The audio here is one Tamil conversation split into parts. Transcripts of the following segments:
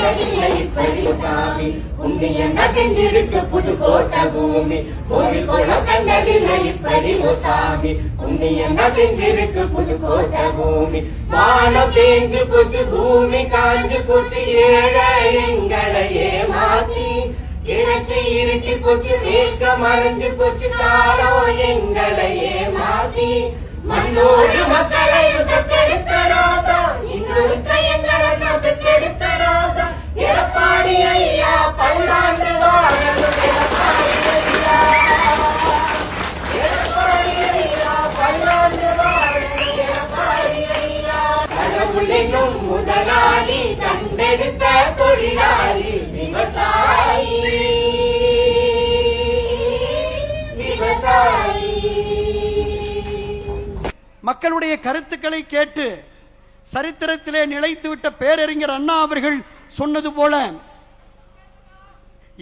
கண்டதில்லை இப்படி சாமி, புண்ணியம் செஞ்சிருக்கு புதுக்கோட்டை பூமி. கோவில் குளம் கண்டதில்லை இப்படி சாமி, புண்ணியம் செஞ்சிருக்கு புதுக்கோட்டை பூமி. வானம் தேஞ்சு போச்சு, பூமி காஞ்சு போச்சு, ஏழை எங்களையே மாத்தி. கிழக்கு இருட்டி போச்சு, மேற்க மறைஞ்சு போச்சு, காலம் எங்களையே மாத்தி. மண்ணோடு மக்களை தத்தெடுத்த ராசா, இன்னொருத்த எங்களை தத்தெடுத்த ராசா. எடப்பாடி ஐயா பல்லாண்டு வாழணும், எடப்பாடி ஐயா, எடப்பாடி ஐயா பல்லாண்டு வாழணும், எடப்பாடி ஐயா. கடவுளினும் முதலாளி, கண்டெடுத்த தொழிலாளி, விவசாயி விவசாயி. மக்களுடைய கருத்துக்களை கேட்டு சரித்திரத்திலே நிலைத்துவிட்ட பேரறிஞர் அண்ணா அவர்கள் சொன்னது போல,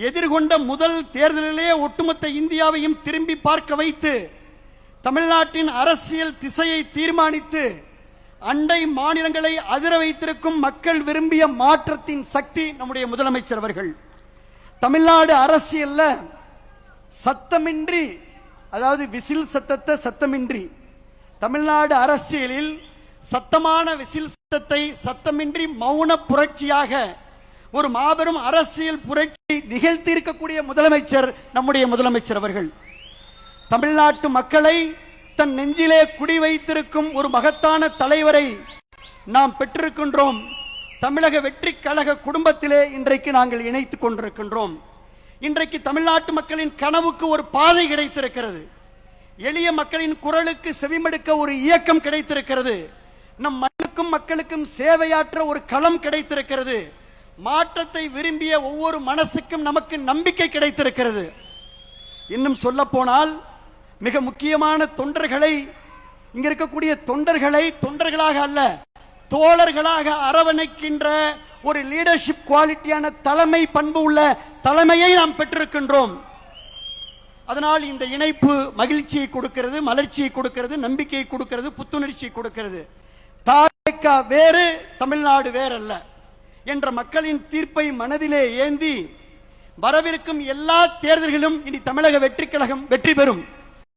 எதிர்கொண்ட முதல் தேர்தலிலே ஒட்டுமொத்த இந்தியாவையும் திரும்பி பார்க்க வைத்து தமிழ்நாட்டின் அரசியல் திசையை தீர்மானித்து அண்டை மாநிலங்களை அதிர வைத்திருக்கும் மக்கள் விரும்பிய மாற்றத்தின் சக்தி நம்முடைய முதலமைச்சர் அவர்கள். தமிழ்நாடு அரசியல்ல சத்தமின்றி, அதாவது விசில் சத்தத்தை சத்தமின்றி, தமிழ்நாடு அரசியலில் சத்தமான விசில் சத்தத்தை சத்தமின்றி மௌன புரட்சியாக ஒரு மாபெரும் அரசியல் புரட்சி நிகழ்த்தி இருக்கக்கூடிய முதலமைச்சர் நம்முடைய முதலமைச்சர் அவர்கள். தமிழ்நாட்டு மக்களை தன் நெஞ்சிலே குடி வைத்திருக்கும் ஒரு மகத்தான தலைவரை நாம் பெற்றிருக்கின்றோம். தமிழக வெற்றி கழக குடும்பத்திலே இன்றைக்கு நாங்கள் இணைத்துக் கொண்டிருக்கின்றோம். இன்றைக்கு தமிழ்நாட்டு மக்களின் கனவுக்கு ஒரு பாதை கிடைத்திருக்கிறது. எளிய மக்களின் குரலுக்கு செவிமடுக்க ஒரு இயக்கம் கிடைத்திருக்கிறது. நம் மண்ணுக்கும் மக்களுக்கும் சேவையாற்ற ஒரு களம் கிடைத்திருக்கிறது. மாற்றத்தை விரும்பிய ஒவ்வொரு மனசுக்கும் நமக்கு நம்பிக்கை கிடைத்திருக்கிறது. இன்னும் சொல்ல போனால் மிக முக்கியமான தொண்டர்களை, இங்க இருக்கக்கூடிய தொண்டர்களை தொண்டர்களாக அல்ல தோழர்களாக அரவணைக்கின்ற ஒரு லீடர்ஷிப் குவாலிட்டியான தலைமை பண்பு உள்ள தலைமையை நாம் பெற்றிருக்கின்றோம். அதனால் இந்த இணைப்பு மகிழ்ச்சியை கொடுக்கிறது, மலர்ச்சியை கொடுக்கிறது, நம்பிக்கையை கொடுக்கிறது, புத்துணர்ச்சியை கொடுக்கிறது. தாவேகா வேறு, தமிழ்நாடு வேறல்ல என்ற மக்களின் தீர்ப்பை மனதிலே ஏந்தி வரவிருக்கும் எல்லா தேர்தல்களும் இனி தமிழக வெற்றி கழகம் வெற்றி பெறும்.